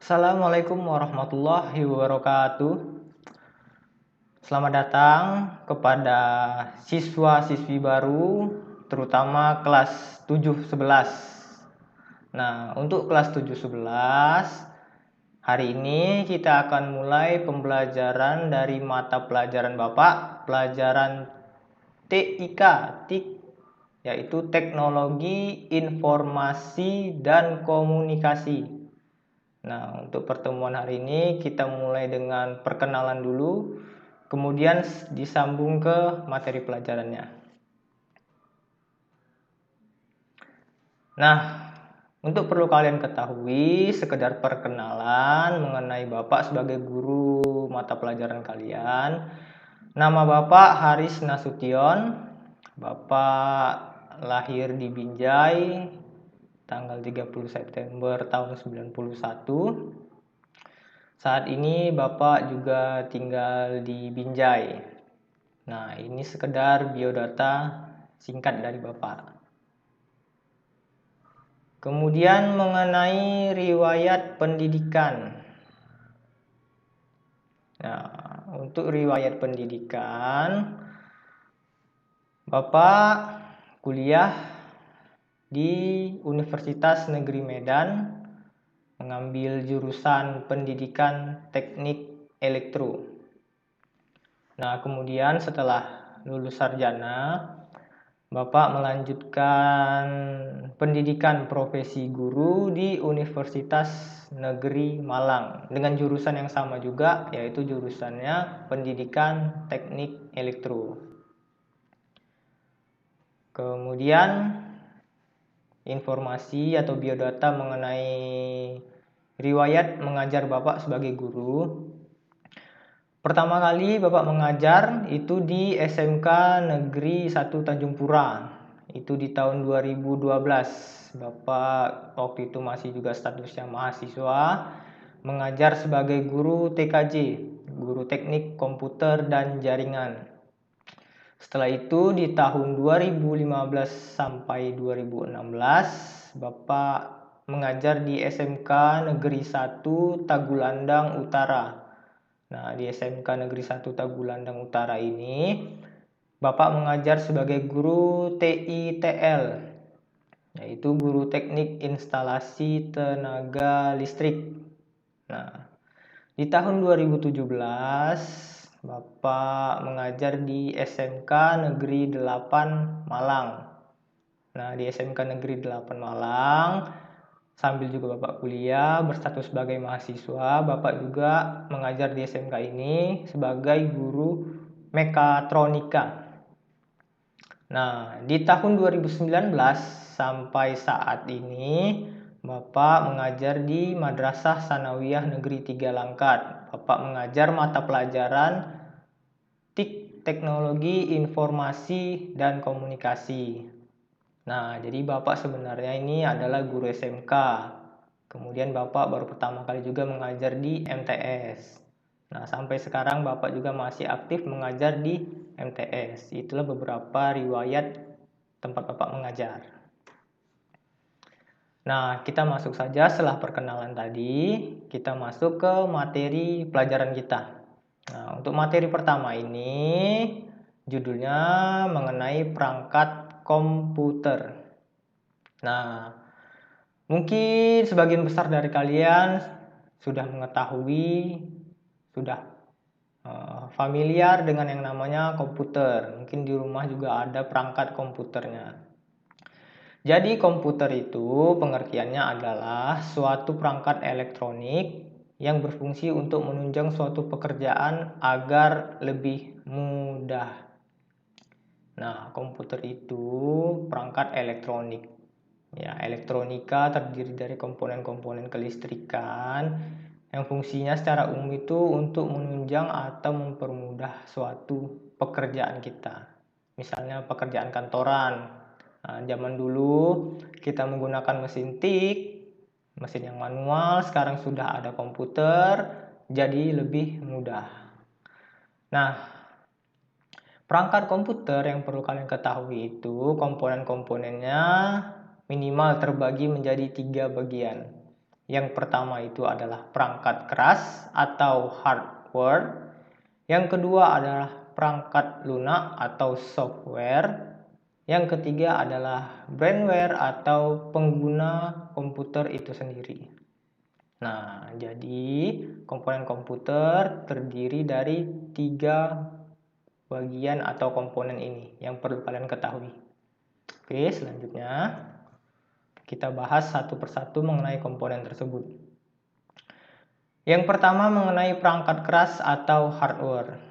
Assalamualaikum warahmatullahi wabarakatuh. Selamat datang kepada siswa-siswi baru, terutama kelas 7-11. Nah, untuk kelas 7-11, hari ini kita akan mulai pembelajaran dari mata pelajaran Bapak, pelajaran TIK, yaitu Teknologi Informasi dan Komunikasi. Nah, untuk pertemuan hari ini kita mulai dengan perkenalan dulu, kemudian disambung ke materi pelajarannya. Nah, untuk perlu kalian ketahui, sekedar perkenalan mengenai Bapak sebagai guru mata pelajaran kalian. Nama Bapak Haris Nasution. Bapak lahir di Binjai tanggal 30 September tahun 91. Saat ini Bapak juga tinggal di Binjai. Nah, ini sekedar biodata singkat dari Bapak. Kemudian mengenai riwayat pendidikan. Nah, untuk riwayat pendidikan, Bapak kuliah di Universitas Negeri Medan, mengambil jurusan pendidikan teknik elektro. Nah, kemudian setelah lulus sarjana, Bapak melanjutkan pendidikan profesi guru di Universitas Negeri Malang dengan jurusan yang sama juga, yaitu jurusannya pendidikan teknik elektro. Kemudian informasi atau biodata mengenai riwayat mengajar Bapak sebagai guru. Pertama kali Bapak mengajar itu di SMK Negeri 1 Tanjung Pura. Itu di tahun 2012. Bapak waktu itu masih juga statusnya mahasiswa, mengajar sebagai guru TKJ, guru teknik komputer dan jaringan. Setelah itu di tahun 2015 sampai 2016 Bapak mengajar di SMK Negeri 1 Tagulandang Utara. Nah, di SMK Negeri 1 Tagulandang Utara ini Bapak mengajar sebagai guru TITL, yaitu guru teknik instalasi tenaga listrik. Nah, di tahun 2017 Bapak mengajar di SMK Negeri 8 Malang. Nah, di SMK Negeri 8 Malang sambil juga Bapak kuliah berstatus sebagai mahasiswa, Bapak juga mengajar di SMK ini sebagai guru mekatronika. Nah, di tahun 2019 sampai saat ini Bapak mengajar di Madrasah Sanawiyah Negeri 3 Langkat. Bapak mengajar mata pelajaran TIK, Teknologi Informasi dan Komunikasi. Nah, jadi Bapak sebenarnya ini adalah guru SMK. Kemudian Bapak baru pertama kali juga mengajar di MTS. Nah, sampai sekarang Bapak juga masih aktif mengajar di MTS. Itulah beberapa riwayat tempat Bapak mengajar. Nah, kita masuk saja setelah perkenalan tadi, kita masuk ke materi pelajaran kita. Nah, untuk materi pertama ini judulnya mengenai perangkat komputer. Nah, mungkin sebagian besar dari kalian sudah mengetahui, sudah familiar dengan yang namanya komputer. Mungkin di rumah juga ada perangkat komputernya. Jadi komputer itu pengertiannya adalah suatu perangkat elektronik yang berfungsi untuk menunjang suatu pekerjaan agar lebih mudah. Nah, komputer itu perangkat elektronik. Ya, elektronika terdiri dari komponen-komponen kelistrikan yang fungsinya secara umum itu untuk menunjang atau mempermudah suatu pekerjaan kita. Misalnya pekerjaan kantoran. Nah, zaman dulu kita menggunakan mesin tik, mesin yang manual, sekarang sudah ada komputer, jadi lebih mudah. Nah, perangkat komputer yang perlu kalian ketahui itu komponen-komponennya minimal terbagi menjadi 3 bagian. Yang pertama itu adalah perangkat keras atau hardware. Yang kedua adalah perangkat lunak atau software. Yang ketiga adalah brainware atau pengguna komputer itu sendiri. Nah, jadi komponen komputer terdiri dari 3 bagian atau komponen ini yang perlu kalian ketahui. Oke, selanjutnya kita bahas satu persatu mengenai komponen tersebut. Yang pertama mengenai perangkat keras atau hardware.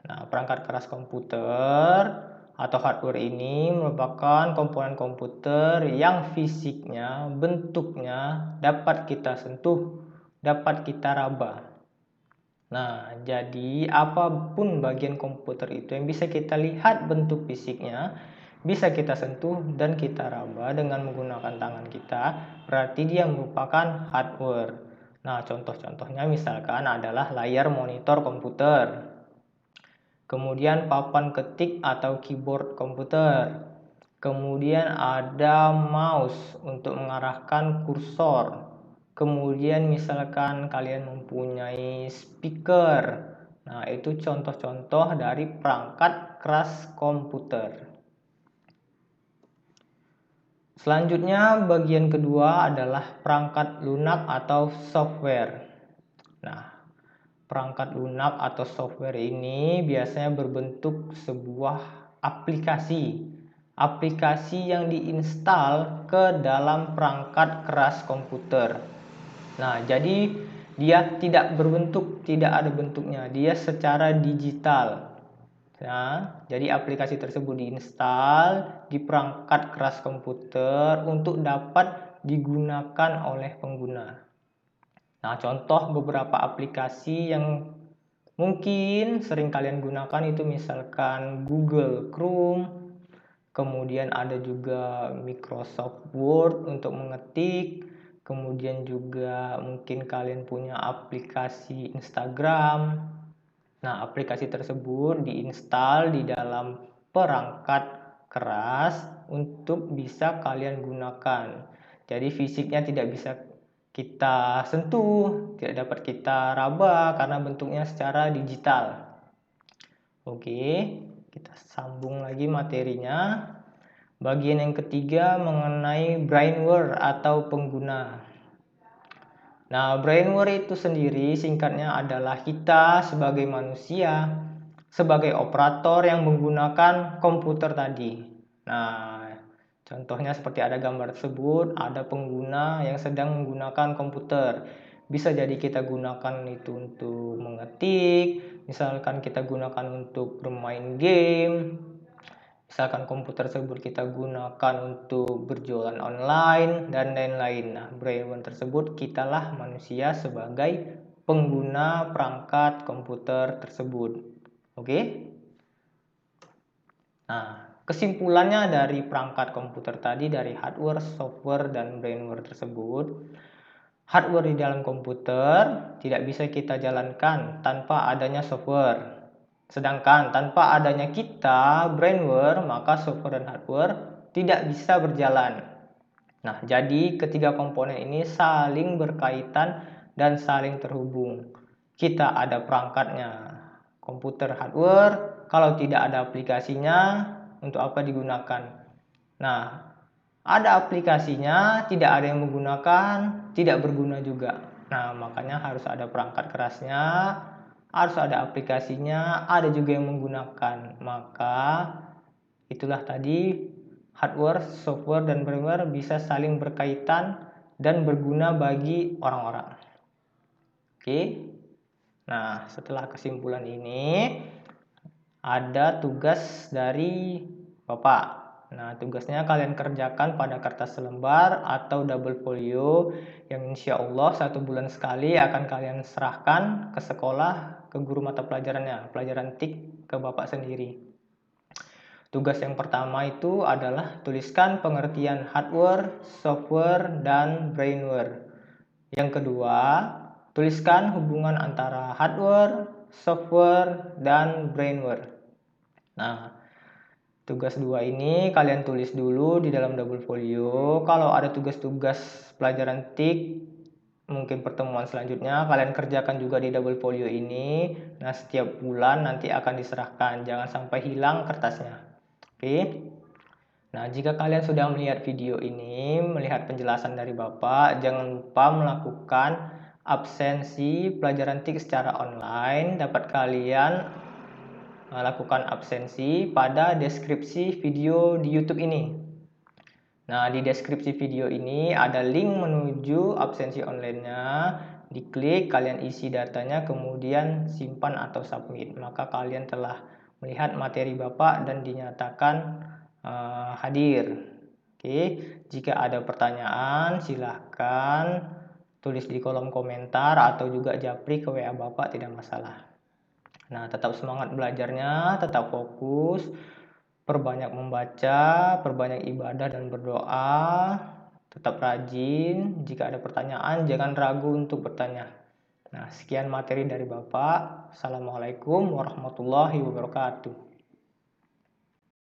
Nah, perangkat keras komputer atau hardware ini merupakan komponen komputer yang fisiknya, bentuknya dapat kita sentuh, dapat kita raba. Nah, jadi apapun bagian komputer itu yang bisa kita lihat bentuk fisiknya, bisa kita sentuh dan kita raba dengan menggunakan tangan kita, berarti dia merupakan hardware. Nah, contoh-contohnya misalkan adalah layar monitor komputer, kemudian papan ketik atau keyboard komputer, kemudian ada mouse untuk mengarahkan kursor. Kemudian misalkan kalian mempunyai speaker. Nah, itu contoh-contoh dari perangkat keras komputer. Selanjutnya bagian kedua adalah perangkat lunak atau software. Nah, perangkat lunak atau software ini biasanya berbentuk sebuah aplikasi. Aplikasi yang diinstal ke dalam perangkat keras komputer. Nah, jadi dia tidak berbentuk, tidak ada bentuknya, dia secara digital. Nah, jadi aplikasi tersebut diinstal di perangkat keras komputer untuk dapat digunakan oleh pengguna. Nah, contoh beberapa aplikasi yang mungkin sering kalian gunakan itu misalkan Google Chrome, kemudian ada juga Microsoft Word untuk mengetik, kemudian juga mungkin kalian punya aplikasi Instagram. Nah, aplikasi tersebut diinstal di dalam perangkat keras untuk bisa kalian gunakan. Jadi fisiknya tidak bisa kita sentuh, tidak dapat kita raba karena bentuknya secara digital. Oke, kita sambung lagi materinya. Bagian yang ketiga mengenai brainware atau pengguna. Nah, brainware itu sendiri singkatnya adalah kita sebagai manusia, sebagai operator yang menggunakan komputer tadi. Nah, contohnya seperti ada gambar tersebut, ada pengguna yang sedang menggunakan komputer. Bisa jadi kita gunakan itu untuk mengetik, misalkan kita gunakan untuk bermain game, misalkan komputer tersebut kita gunakan untuk berjualan online dan lain-lain. Nah, brainware tersebut kitalah manusia sebagai pengguna perangkat komputer tersebut. Oke? Nah, kesimpulannya dari perangkat komputer tadi, dari hardware, software, dan brainware tersebut, hardware di dalam komputer tidak bisa kita jalankan tanpa adanya software. Sedangkan tanpa adanya kita, brainware, maka software dan hardware tidak bisa berjalan. Nah, jadi ketiga komponen ini saling berkaitan dan saling terhubung. Kita ada perangkatnya, komputer hardware, kalau tidak ada aplikasinya, untuk apa digunakan? Nah, ada aplikasinya, tidak ada yang menggunakan, tidak berguna juga. Nah, makanya harus ada perangkat kerasnya, harus ada aplikasinya, ada juga yang menggunakan. Maka itulah tadi hardware, software, dan firmware bisa saling berkaitan dan berguna bagi orang-orang. Oke. Nah, setelah kesimpulan ini ada tugas dari Bapak. Nah, tugasnya kalian kerjakan pada kertas selembar atau double folio yang insya Allah 1 bulan sekali akan kalian serahkan ke sekolah, ke guru mata pelajarannya, pelajaran TIK ke Bapak sendiri. Tugas yang pertama itu adalah tuliskan pengertian hardware, software, dan brainware. Yang kedua, tuliskan hubungan antara hardware, software, dan brainware. Nah, tugas 2 ini kalian tulis dulu di dalam double folio. Kalau ada tugas-tugas pelajaran TIK, mungkin pertemuan selanjutnya kalian kerjakan juga di double folio ini. Nah, setiap bulan nanti akan diserahkan, jangan sampai hilang kertasnya. Oke. Nah, jika kalian sudah melihat video ini, melihat penjelasan dari Bapak, jangan lupa melakukan absensi pelajaran TIK secara online. Dapat kalian lakukan absensi pada deskripsi video di YouTube ini. Nah, di deskripsi video ini ada link menuju absensi online-nya. Diklik, kalian isi datanya, kemudian simpan atau submit. Maka kalian telah melihat materi Bapak dan dinyatakan hadir. Oke, jika ada pertanyaan silahkan tulis di kolom komentar atau juga japri ke WA Bapak, tidak masalah. Nah, tetap semangat belajarnya, tetap fokus. Perbanyak membaca, perbanyak ibadah dan berdoa, tetap rajin. Jika ada pertanyaan, jangan ragu untuk bertanya. Nah, sekian materi dari Bapak. Assalamualaikum warahmatullahi wabarakatuh.